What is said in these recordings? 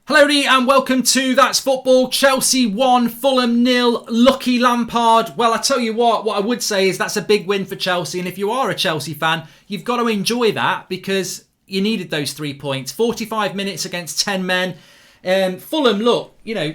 Hello and welcome to That's Football. Chelsea 1, Fulham 0, lucky Lampard. Well, I tell you what I would say is that's a big win for Chelsea. And if you are a Chelsea fan, you've got to enjoy that because you needed those 3 points. 45 minutes against 10 men. Fulham, look,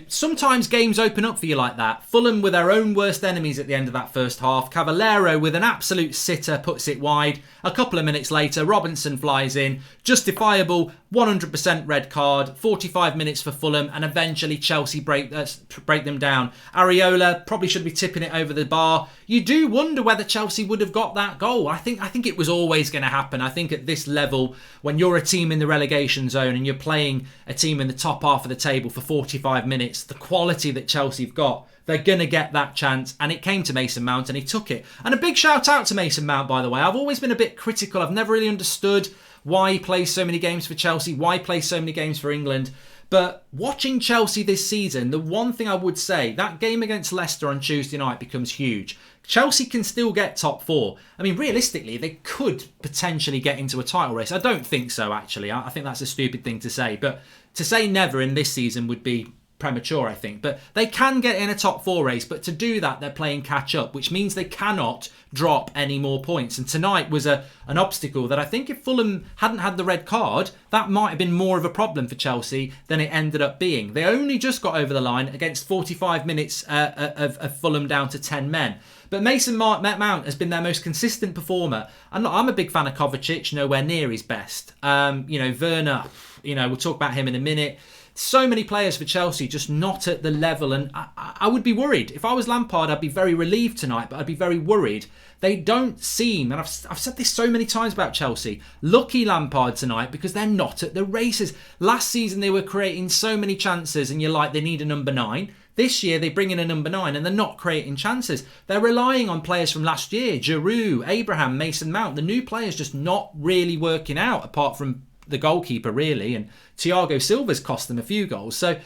sometimes games open up for you like that. Fulham were their own worst enemies at the end of that first half. Cavallero with an absolute sitter puts it wide. A couple of minutes later, Robinson flies in. Justifiable 100% red card. 45 minutes for Fulham, and eventually Chelsea break them down. Areola probably should be tipping it over the bar. You do wonder whether Chelsea would have got that goal. I think it was always going to happen. I think at this level, when you're a team in the relegation zone and you're playing a team in the top half of the table for 45 minutes, the quality that Chelsea have got, they're going to get that chance. And it came to Mason Mount and he took it. And a big shout out to Mason Mount, by the way. I've always been a bit critical. I've never really understood why he plays so many games for Chelsea, why he plays so many games for England. But watching Chelsea this season, the one thing I would say, that game against Leicester on Tuesday night becomes huge. Chelsea can still get top four. I mean, realistically, they could potentially get into a title race. I don't think so, actually. I think that's a stupid thing to say. But to say never in this season would be premature, I think. But they can get in a top four race. But to do that, they're playing catch up, which means they cannot drop any more points. And tonight was an obstacle that I think if Fulham hadn't had the red card, that might have been more of a problem for Chelsea than it ended up being. They only just got over the line against 45 minutes of Fulham down to 10 men. But Mason Mount has been their most consistent performer. And I'm a big fan of Kovacic, nowhere near his best. Werner, we'll talk about him in a minute. So many players for Chelsea just not at the level, and I would be worried. If I was Lampard, I'd be very relieved tonight, but I'd be very worried. They don't seem, and I've said this so many times about Chelsea, lucky Lampard tonight because they're not at the races. Last season they were creating so many chances and you're like, they need a number 9. This year they bring in a number 9 and they're not creating chances. They're relying on players from last year, Giroud, Abraham, Mason Mount. The new players just not really working out apart from the goalkeeper really, and Thiago Silva's cost them a few goals. So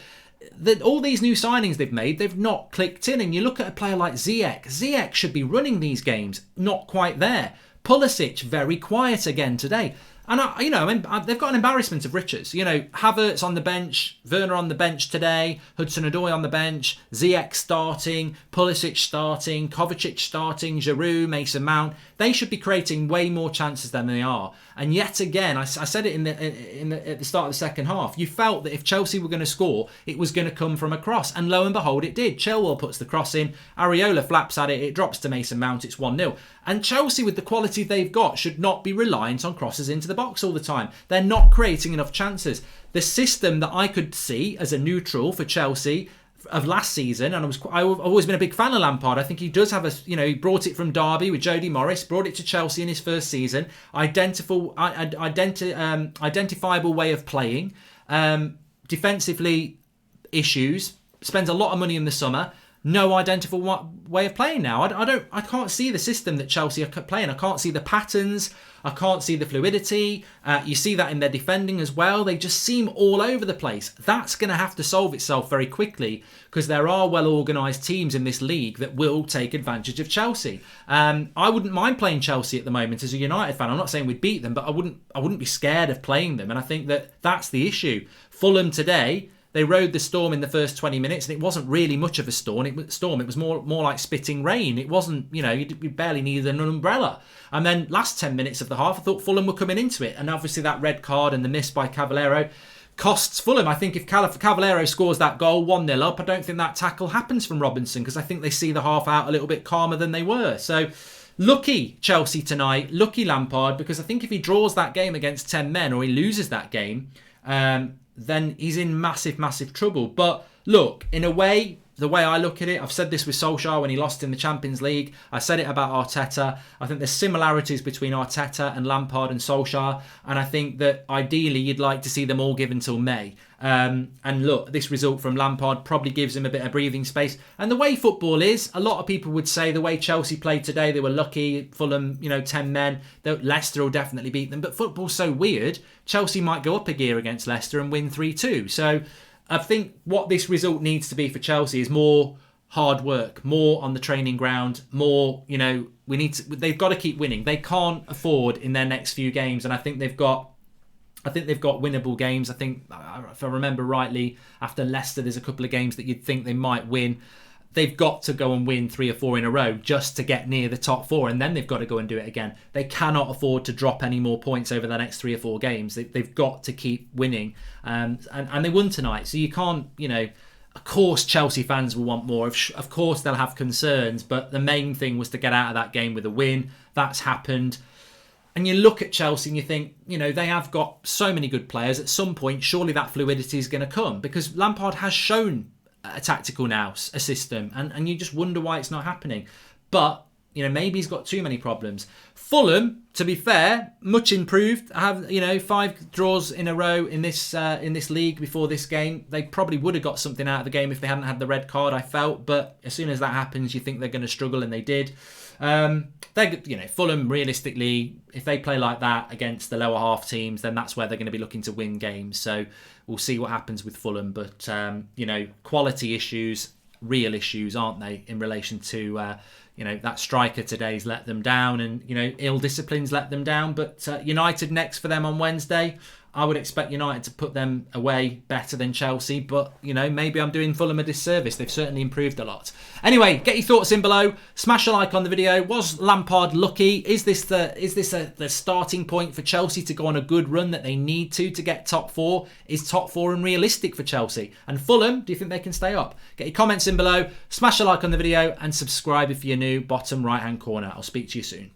all these new signings they've made, they've not clicked in. And you look at a player like Ziyech should be running these games, not quite there. Pulisic very quiet again today. And they've got an embarrassment of riches. Havertz on the bench, Werner on the bench today, Hudson-Odoi on the bench, Ziyech starting, Pulisic starting, Kovacic starting, Giroud, Mason Mount. They should be creating way more chances than they are. And yet again, I said it at the start of the second half. You felt that if Chelsea were going to score, it was going to come from a cross, and lo and behold, it did. Chilwell puts the cross in, Areola flaps at it, it drops to Mason Mount, it's 1-0. And Chelsea, with the quality they've got, should not be reliant on crosses into the box all the time. They're not creating enough chances. The system that I could see as a neutral for Chelsea of last season, and I've always been a big fan of Lampard. I think he does have he brought it from Derby with Jody Morris, brought it to Chelsea in his first season. Identifiable way of playing. Defensively, issues. Spends a lot of money in the summer. No identifiable way of playing now. I can't see the system that Chelsea are playing. I can't see the patterns. I can't see the fluidity. You see that in their defending as well. They just seem all over the place. That's going to have to solve itself very quickly because there are well-organised teams in this league that will take advantage of Chelsea. I wouldn't mind playing Chelsea at the moment as a United fan. I'm not saying we'd beat them, but I wouldn't be scared of playing them. And I think that's the issue. Fulham today, they rode the storm in the first 20 minutes, and it wasn't really much of a storm. It was more like spitting rain. It wasn't, you barely needed an umbrella. And then last 10 minutes of the half, I thought Fulham were coming into it. And obviously that red card and the miss by Cavallero costs Fulham. I think if Cavallero scores that goal 1-0 up, I don't think that tackle happens from Robinson because I think they see the half out a little bit calmer than they were. So lucky Chelsea tonight, lucky Lampard, because I think if he draws that game against 10 men or he loses that game, then he's in massive, massive trouble. But look, in a way, the way I look at it, I've said this with Solskjaer when he lost in the Champions League. I said it about Arteta. I think there's similarities between Arteta and Lampard and Solskjaer. And I think that ideally you'd like to see them all given till May. And look, this result from Lampard probably gives him a bit of breathing space. And the way football is, a lot of people would say the way Chelsea played today, they were lucky. Fulham, 10 men. Leicester will definitely beat them. But football's so weird. Chelsea might go up a gear against Leicester and win 3-2. So I think what this result needs to be for Chelsea is more hard work, more on the training ground, more, they've got to keep winning. They can't afford in their next few games. And I think they've got I think they've got winnable games. I think, if I remember rightly, after Leicester, there's a couple of games that you'd think they might win. They've got to go and win 3 or 4 in a row just to get near the top 4, and then they've got to go and do it again. They cannot afford to drop any more points over the next 3 or 4 games. They've got to keep winning, and they won tonight. So you can't, of course Chelsea fans will want more. Of course they'll have concerns, but the main thing was to get out of that game with a win. That's happened. And you look at Chelsea and you think, they have got so many good players. At some point, surely that fluidity is going to come, because Lampard has shown a tactical a system, and you just wonder why it's not happening. But maybe he's got too many problems. Fulham, to be fair, much improved. I have 5 draws in a row in this league before this game. They probably would have got something out of the game if they hadn't had the red card, I felt. But as soon as that happens, you think they're going to struggle, and they did. Fulham, realistically, if they play like that against the lower half teams, then that's where they're going to be looking to win games. So we'll see what happens with Fulham. But quality issues, real issues, aren't they, in relation to that striker today's let them down, and ill discipline's let them down. But United next for them on Wednesday. I would expect United to put them away better than Chelsea, but maybe I'm doing Fulham a disservice. They've certainly improved a lot. Anyway, get your thoughts in below. Smash a like on the video. Was Lampard lucky? Is this the starting point for Chelsea to go on a good run that they need to get top 4? Is top 4 unrealistic for Chelsea? And Fulham, do you think they can stay up? Get your comments in below. Smash a like on the video and subscribe if you're new. Bottom right hand corner. I'll speak to you soon.